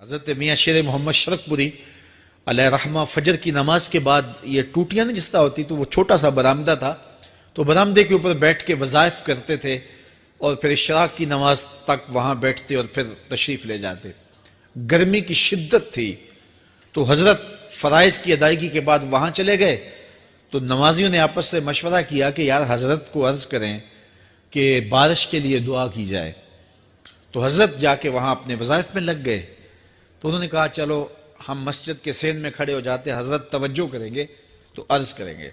حضرت میاں شیر محمد شرک پوری علیہ رحمہ فجر کی نماز کے بعد یہ ٹوٹیاں نہیں جس طرح ہوتی تو وہ چھوٹا سا برآمدہ تھا، تو برآمدے کے اوپر بیٹھ کے وظائف کرتے تھے اور پھر اشراق کی نماز تک وہاں بیٹھتے اور پھر تشریف لے جاتے۔ گرمی کی شدت تھی تو حضرت فرائض کی ادائیگی کے بعد وہاں چلے گئے، تو نمازیوں نے آپس سے مشورہ کیا کہ یار حضرت کو عرض کریں کہ بارش کے لیے دعا کی جائے۔ تو حضرت جا کے وہاں اپنے وظائف میں لگ گئے، تو انہوں نے کہا چلو ہم مسجد کے سین میں کھڑے ہو جاتے ہیں، حضرت توجہ کریں گے تو عرض کریں گے۔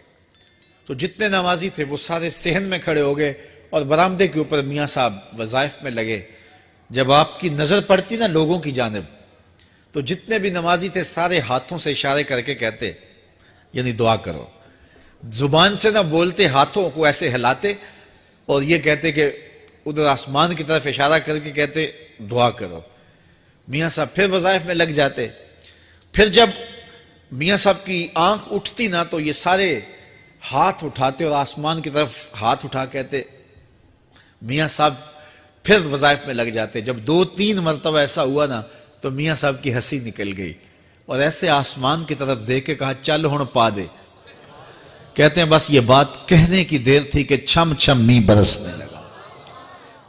تو جتنے نمازی تھے وہ سارے صحن میں کھڑے ہو گئے اور برآمدے کے اوپر میاں صاحب وظائف میں لگے۔ جب آپ کی نظر پڑتی نا لوگوں کی جانب، تو جتنے بھی نمازی تھے سارے ہاتھوں سے اشارے کر کے کہتے یعنی دعا کرو، زبان سے نہ بولتے، ہاتھوں کو ایسے ہلاتے اور یہ کہتے کہ ادھر آسمان کی طرف اشارہ کر کے کہتے دعا کرو۔ میاں صاحب پھر وظائف میں لگ جاتے۔ پھر جب میاں صاحب کی آنکھ اٹھتی نا تو یہ سارے ہاتھ اٹھاتے اور آسمان کی طرف ہاتھ اٹھا کہتے۔ میاں صاحب پھر وظائف میں لگ جاتے۔ جب 2-3 مرتبہ ایسا ہوا نا تو میاں صاحب کی ہنسی نکل گئی اور ایسے آسمان کی طرف دیکھ کے کہا چل ہن پا دے۔ کہتے ہیں بس یہ بات کہنے کی دیر تھی کہ چھم چھم می برسنے لگا۔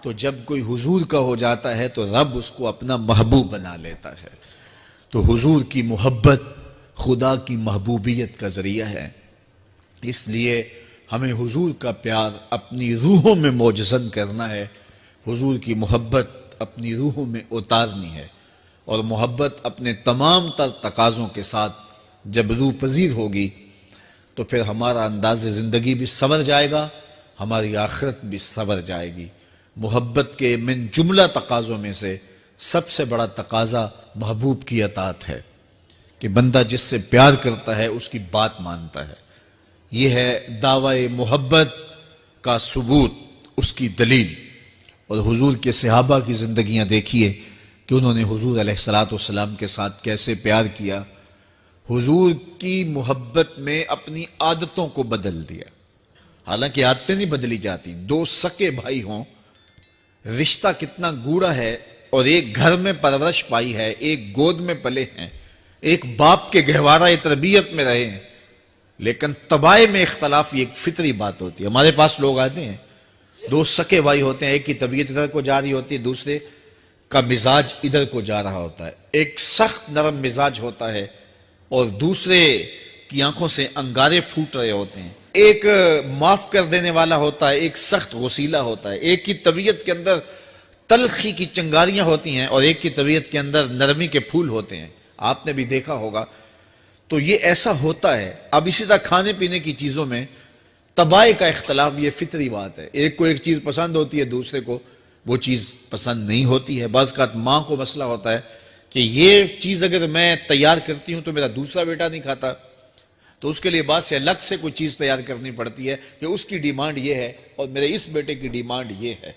تو جب کوئی حضور کا ہو جاتا ہے تو رب اس کو اپنا محبوب بنا لیتا ہے۔ تو حضور کی محبت خدا کی محبوبیت کا ذریعہ ہے، اس لیے ہمیں حضور کا پیار اپنی روحوں میں موجزن کرنا ہے، حضور کی محبت اپنی روحوں میں اتارنی ہے، اور محبت اپنے تمام تر تقاضوں کے ساتھ جب روح پذیر ہوگی تو پھر ہمارا انداز زندگی بھی سنور جائے گا، ہماری آخرت بھی سنور جائے گی۔ محبت کے من جملہ تقاضوں میں سے سب سے بڑا تقاضا محبوب کی اطاعت ہے کہ بندہ جس سے پیار کرتا ہے اس کی بات مانتا ہے۔ یہ ہے دعوی محبت کا ثبوت، اس کی دلیل۔ اور حضور کے صحابہ کی زندگیاں دیکھیے کہ انہوں نے حضور علیہ السلام کے ساتھ کیسے پیار کیا، حضور کی محبت میں اپنی عادتوں کو بدل دیا۔ حالانکہ عادتیں نہیں بدلی جاتی، 2 سکے بھائی ہوں، رشتہ کتنا گوڑا ہے، اور ایک گھر میں پرورش پائی ہے، ایک گود میں پلے ہیں، ایک باپ کے گہوارہ تربیت میں رہے ہیں، لیکن طبائع میں اختلاف یہ ایک فطری بات ہوتی ہے۔ ہمارے پاس لوگ آتے ہیں، 2 سکے بھائی ہوتے ہیں، ایک کی طبیعت ادھر کو جا رہی ہوتی ہے، دوسرے کا مزاج ادھر کو جا رہا ہوتا ہے، ایک سخت نرم مزاج ہوتا ہے اور دوسرے کی آنکھوں سے انگارے پھوٹ رہے ہوتے ہیں، ایک معاف کر دینے والا ہوتا ہے، ایک سخت غصیلا ہوتا ہے، ایک کی طبیعت کے اندر تلخی کی چنگاریاں ہوتی ہیں اور ایک کی طبیعت کے اندر نرمی کے پھول ہوتے ہیں، آپ نے بھی دیکھا ہوگا۔ تو یہ ایسا ہوتا ہے۔ اب اسی طرح کھانے پینے کی چیزوں میں طبائع کا اختلاف یہ فطری بات ہے، ایک کو ایک چیز پسند ہوتی ہے، دوسرے کو وہ چیز پسند نہیں ہوتی ہے۔ بعض اوقات ماں کو مسئلہ ہوتا ہے کہ یہ چیز اگر میں تیار کرتی ہوں تو میرا دوسرا بیٹا نہیں کھاتا، تو اس کے لیے بعض سے الگ سے کوئی چیز تیار کرنی پڑتی ہے کہ اس کی ڈیمانڈ یہ ہے اور میرے اس بیٹے کی ڈیمانڈ یہ ہے۔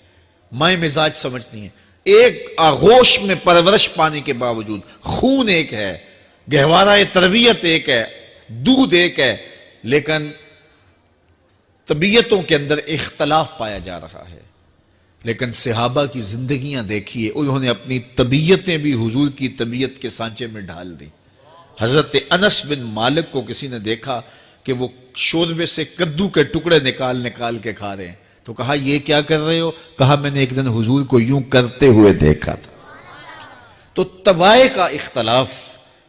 مائیں مزاج سمجھتی ہیں، ایک آغوش میں پرورش پانے کے باوجود خون ایک ہے، گہوارہ تربیت ایک ہے، دودھ ایک ہے، لیکن طبیعتوں کے اندر اختلاف پایا جا رہا ہے۔ لیکن صحابہ کی زندگیاں دیکھیے، انہوں نے اپنی طبیعتیں بھی حضور کی طبیعت کے سانچے میں ڈھال دی۔ حضرت انس بن مالک کو کسی نے دیکھا کہ وہ شوربے سے کدو کے ٹکڑے نکال نکال کے کھا رہے ہیں، تو کہا یہ کیا کر رہے ہو؟ کہا میں نے ایک دن حضور کو یوں کرتے ہوئے دیکھا تھا۔ تو طبائع کا اختلاف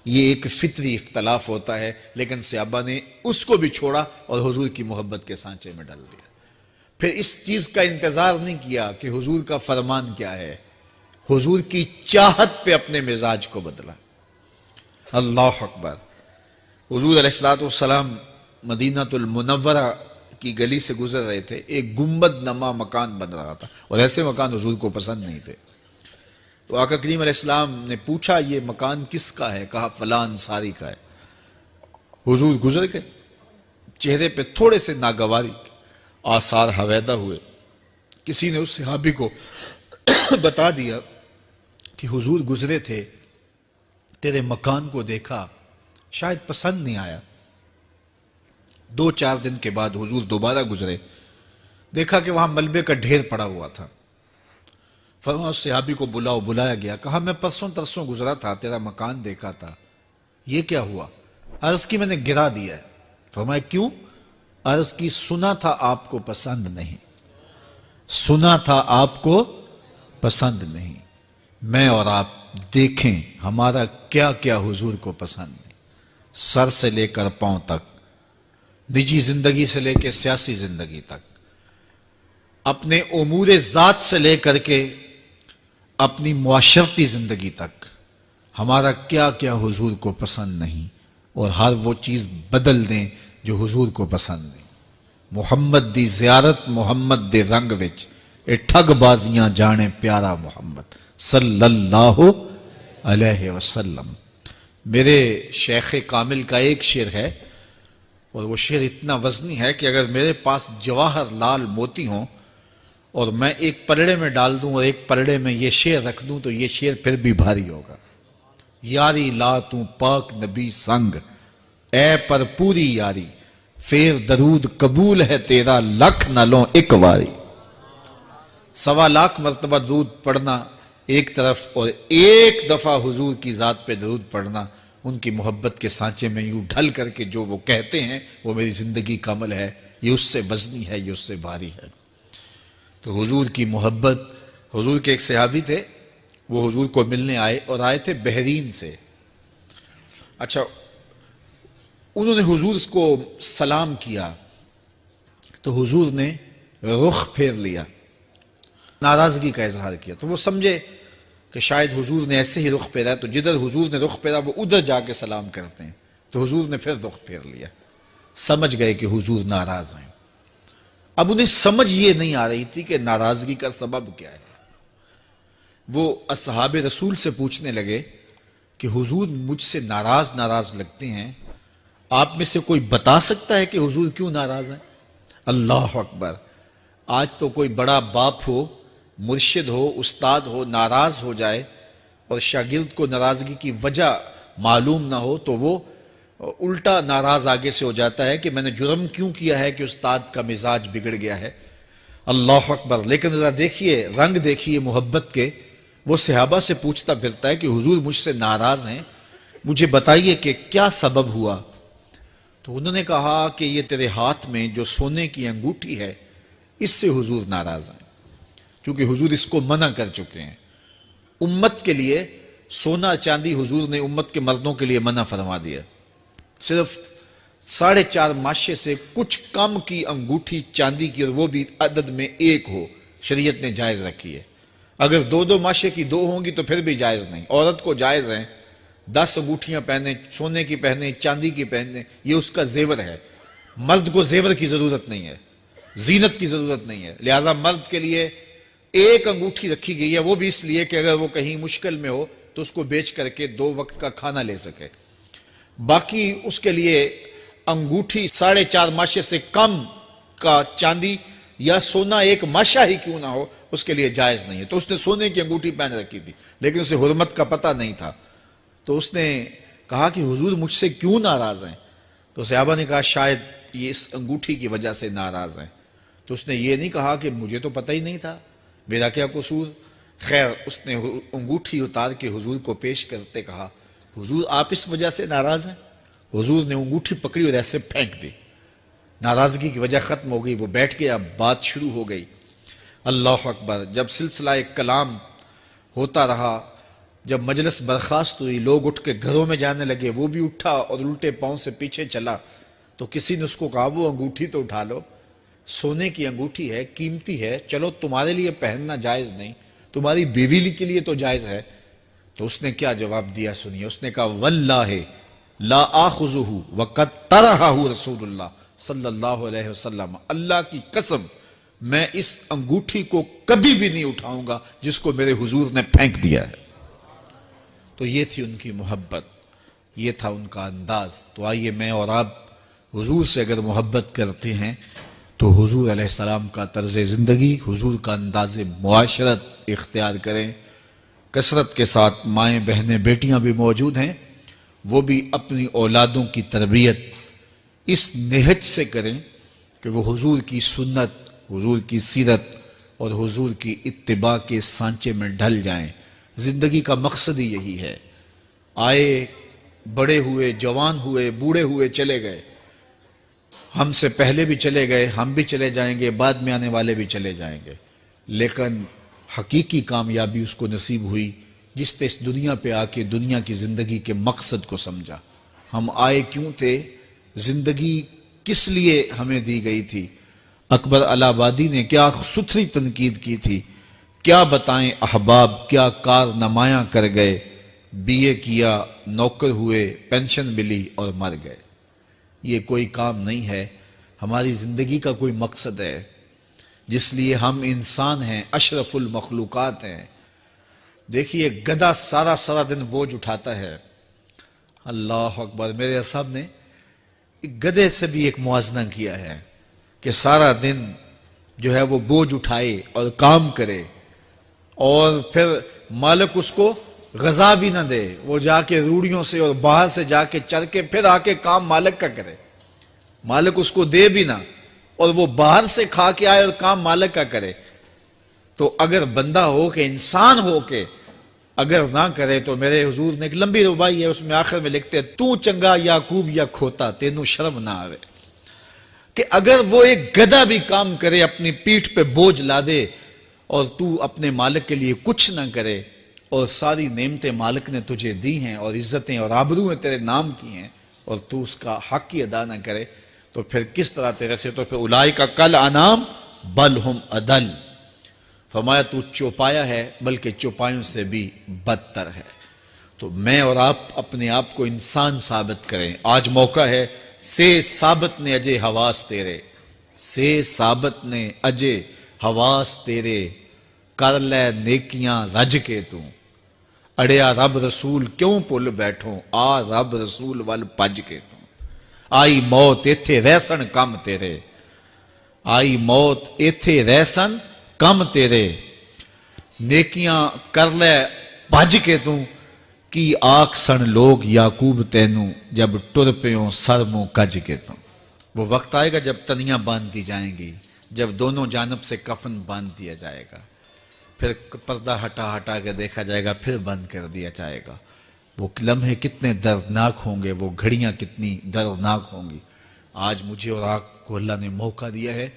یہ ایک فطری اختلاف ہوتا ہے، لیکن صحابہ نے اس کو بھی چھوڑا اور حضور کی محبت کے سانچے میں ڈال دیا۔ پھر اس چیز کا انتظار نہیں کیا کہ حضور کا فرمان کیا ہے، حضور کی چاہت پہ اپنے مزاج کو بدلا۔ اللہ اکبر۔ حضور علیہ السلام مدینہ المنورہ کی گلی سے گزر رہے تھے، ایک گنبد نما مکان بن رہا تھا، اور ایسے مکان حضور کو پسند نہیں تھے۔ تو آقا کریم علیہ السلام نے پوچھا یہ مکان کس کا ہے؟ کہا فلاں انصاری کا ہے۔ حضور گزر گئے، چہرے پہ تھوڑے سے ناگواری آثار حویدہ ہوئے۔ کسی نے اس صحابی کو بتا دیا کہ حضور گزرے تھے، تیرے مکان کو دیکھا، شاید پسند نہیں آیا۔ 2-4 دن کے بعد حضور دوبارہ گزرے، دیکھا کہ وہاں ملبے کا ڈھیر پڑا ہوا تھا۔ فرمایا اس صحابی کو بلاؤ، بلایا گیا، کہا میں پرسوں ترسوں گزرا تھا، تیرا مکان دیکھا تھا، یہ کیا ہوا؟ عرض کی میں نے گرا دیا ہے۔ فرمایا کیوں؟ عرض کی سنا تھا آپ کو پسند نہیں، سنا تھا آپ کو پسند نہیں، میں اور آپ دیکھیں ہمارا کیا کیا حضور کو پسند نہیں، سر سے لے کر پاؤں تک، نجی زندگی سے لے کے سیاسی زندگی تک، اپنے امور ذات سے لے کر کے اپنی معاشرتی زندگی تک، ہمارا کیا کیا حضور کو پسند نہیں، اور ہر وہ چیز بدل دیں جو حضور کو پسند نہیں۔ محمد دی زیارت محمد دے رنگ وچ، اے ٹھگ بازیاں جانے پیارا محمد صلی اللہ علیہ وسلم۔ میرے شیخ کامل کا ایک شعر ہے، اور وہ شعر اتنا وزنی ہے کہ اگر میرے پاس جواہر لال موتی ہوں اور میں ایک پلڑے میں ڈال دوں اور ایک پلڑے میں یہ شعر رکھ دوں تو یہ شعر پھر بھی بھاری ہوگا۔ یاری لا تو پاک نبی سنگ، اے پر پوری یاری، پھر درود قبول ہے تیرا لکھ نہ لوں ایک واری۔ 1.25 مرتبہ درود پڑھنا ایک طرف، اور ایک دفعہ حضور کی ذات پہ درود پڑھنا، ان کی محبت کے سانچے میں یوں ڈھل کر کے جو وہ کہتے ہیں وہ میری زندگی کا عمل ہے، یہ اس سے وزنی ہے، یہ اس سے بھاری ہے۔ تو حضور کی محبت، حضور کے ایک صحابی تھے، وہ حضور کو ملنے آئے، اور آئے تھے بحرین سے۔ اچھا، انہوں نے حضور کو سلام کیا تو حضور نے رخ پھیر لیا، ناراضگی کا اظہار کیا، تو وہ سمجھے کہ شاید حضور نے ایسے ہی رخ پھیرا ہے، تو جدھر حضور نے رخ پھیرا وہ ادھر جا کے سلام کرتے ہیں، تو حضور نے پھر رخ پھیر لیا، سمجھ گئے کہ حضور ناراض ہیں۔ اب انہیں سمجھ یہ نہیں آ رہی تھی کہ ناراضگی کا سبب کیا ہے۔ وہ اصحاب رسول سے پوچھنے لگے کہ حضور مجھ سے ناراض لگتے ہیں، آپ میں سے کوئی بتا سکتا ہے کہ حضور کیوں ناراض ہیں؟ اللہ اکبر! آج تو کوئی بڑا باپ ہو، مرشد ہو، استاد ہو، ناراض ہو جائے اور شاگرد کو ناراضگی کی وجہ معلوم نہ ہو تو وہ الٹا ناراض آگے سے ہو جاتا ہے کہ میں نے جرم کیوں کیا ہے کہ استاد کا مزاج بگڑ گیا ہے۔ اللہ اکبر! لیکن ذرا دیکھیے، رنگ دیکھیے محبت کے، وہ صحابہ سے پوچھتا پھرتا ہے کہ حضور مجھ سے ناراض ہیں، مجھے بتائیے کہ کیا سبب ہوا؟ تو انہوں نے کہا کہ یہ تیرے ہاتھ میں جو سونے کی انگوٹھی ہے، اس سے حضور ناراض ہیں، کیونکہ حضور اس کو منع کر چکے ہیں۔ امت کے لیے سونا چاندی حضور نے امت کے مردوں کے لیے منع فرما دیا، صرف 4.5 ماشے سے کچھ کم کی انگوٹھی چاندی کی، اور وہ بھی عدد میں 1 ہو، شریعت نے جائز رکھی ہے۔ اگر 2 ماشے کی 2 ہوں گی تو پھر بھی جائز نہیں۔ عورت کو جائز ہیں 10 انگوٹھیاں پہنے، سونے کی پہنے، چاندی کی پہنے، یہ اس کا زیور ہے۔ مرد کو زیور کی ضرورت نہیں ہے، زینت کی ضرورت نہیں ہے، لہٰذا مرد کے لیے 1 انگوٹھی رکھی گئی ہے، وہ بھی اس لیے کہ اگر وہ کہیں مشکل میں ہو تو اس کو بیچ کر کے 2 وقت کا کھانا لے سکے۔ باقی اس کے لیے انگوٹھی 4.5 ماشے سے کم کا چاندی یا سونا 1 ماشا ہی کیوں نہ ہو، اس کے لیے جائز نہیں ہے۔ تو اس نے سونے کی انگوٹھی پہن رکھی تھی، لیکن اسے حرمت کا پتہ نہیں تھا، تو اس نے کہا کہ حضور مجھ سے کیوں ناراض ہیں؟ تو صحابہ نے کہا شاید یہ اس انگوٹھی کی وجہ سے ناراض ہیں۔ تو اس نے یہ نہیں کہا کہ مجھے تو پتہ ہی نہیں تھا، میرا کیا قصور؟ خیر، اس نے انگوٹھی اتار کے حضور کو پیش کرتے کہا حضور آپ اس وجہ سے ناراض ہیں؟ حضور نے انگوٹھی پکڑی اور ایسے پھینک دی، ناراضگی کی وجہ ختم ہو گئی، وہ بیٹھ گیا، بات شروع ہو گئی۔ اللہ اکبر! جب سلسلہ کلام ہوتا رہا، جب مجلس برخاست ہوئی، لوگ اٹھ کے گھروں میں جانے لگے، وہ بھی اٹھا اور الٹے پاؤں سے پیچھے چلا، تو کسی نے اس کو کہا وہ انگوٹھی تو اٹھا لو، سونے کی انگوٹھی ہے، قیمتی ہے، چلو تمہارے لیے پہننا جائز نہیں، تمہاری بیوی کے لیے تو جائز ہے۔ تو اس نے کیا جواب دیا سنیے، اس نے کہا واللہ لا آخذہ وقد طرحہ رسول اللہ صلی اللہ علیہ وسلم، اللہ کی قسم میں اس انگوٹھی کو کبھی بھی نہیں اٹھاؤں گا جس کو میرے حضور نے پھینک دیا ہے۔ تو یہ تھی ان کی محبت، یہ تھا ان کا انداز۔ تو آئیے میں اور آپ حضور سے اگر محبت کرتے ہیں تو حضور علیہ السلام کا طرز زندگی، حضور کا انداز معاشرت اختیار کریں۔ کثرت کے ساتھ مائیں بہنیں بیٹیاں بھی موجود ہیں، وہ بھی اپنی اولادوں کی تربیت اس نہج سے کریں کہ وہ حضور کی سنت، حضور کی سیرت، اور حضور کی اتباع کے سانچے میں ڈھل جائیں۔ زندگی کا مقصد ہی یہی ہے۔ آئے، بڑے ہوئے، جوان ہوئے، بوڑھے ہوئے، چلے گئے، ہم سے پہلے بھی چلے گئے، ہم بھی چلے جائیں گے، بعد میں آنے والے بھی چلے جائیں گے، لیکن حقیقی کامیابی اس کو نصیب ہوئی جس نے اس دنیا پہ آ کے دنیا کی زندگی کے مقصد کو سمجھا۔ ہم آئے کیوں تھے؟ زندگی کس لیے ہمیں دی گئی تھی؟ اکبر الہ آبادی نے کیا ستھری تنقید کی تھی، کیا بتائیں احباب، کیا کار نمایاں کر گئے، بی اے کیا، نوکر ہوئے، پینشن ملی اور مر گئے۔ یہ کوئی کام نہیں ہے، ہماری زندگی کا کوئی مقصد ہے جس لیے ہم انسان ہیں، اشرف المخلوقات ہیں۔ دیکھیے گدھا سارا دن بوجھ اٹھاتا ہے، اللہ اکبر۔ میرے صاحب نے ایک گدھے سے بھی ایک موازنہ کیا ہے کہ سارا دن جو ہے وہ بوجھ اٹھائے اور کام کرے، اور پھر مالک اس کو غذا بھی نہ دے، وہ جا کے روڑیوں سے اور باہر سے جا کے چر کے پھر آ کے کام مالک کا کرے، مالک اس کو دے بھی نہ، اور وہ باہر سے کھا کے آئے اور کام مالک کا کرے۔ تو اگر بندہ ہو کے، انسان ہو کے اگر نہ کرے تو میرے حضور نے ایک لمبی ربائی ہے، اس میں آخر میں لکھتے ہیں، تو چنگا یعقوب یا کھوتا، تینوں شرم نہ آوے۔ کہ اگر وہ ایک گدھا بھی کام کرے، اپنی پیٹھ پہ بوجھ لا دے، اور تو اپنے مالک کے لیے کچھ نہ کرے، اور ساری نعمتیں مالک نے تجھے دی ہیں اور عزتیں اور آبرویں تیرے نام کی ہیں، اور تو اس کا حق ہی ادا نہ کرے، تو پھر کس طرح تیرے سے؟ تو پھر اولئک کل انعام بل ہم اضل، فرمایا تو چوپایا ہے بلکہ چوپایوں سے بھی بدتر ہے۔ تو میں اور آپ اپنے آپ کو انسان ثابت کریں، آج موقع ہے۔ سے ثابت نے اجے حواس تیرے، سے ثابت نے اجے حواس تیرے، کر لے نیکیاں رج کے تو، اڑیا رب رسول کیوں پل بیٹھو، آ رب رسول ول پج کے تو، آئی موت ایتھے رہسن کم تیرے، آئی موت ایتھے رہسن کم تیرے، نیکیاں کر لے بھج کے تو، کی آکھ سن لوگ یعقوب تینوں، جب ٹر پیوں سر منہ کج کے تو۔ وہ وقت آئے گا جب تنیاں باندھ دی جائیں گی، جب دونوں جانب سے کفن باندھ دیا جائے گا، پھر پردہ ہٹا کے دیکھا جائے گا، پھر بند کر دیا جائے گا۔ وہ لمحے کتنے دردناک ہوں گے، وہ گھڑیاں کتنی دردناک ہوں گی۔ آج مجھے اور آپ کو اللہ نے موقع دیا ہے،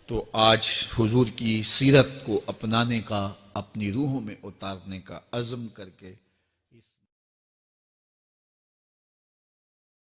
تو آج حضور کی سیرت کو اپنانے کا، اپنی روحوں میں اتارنے کا عزم کر کے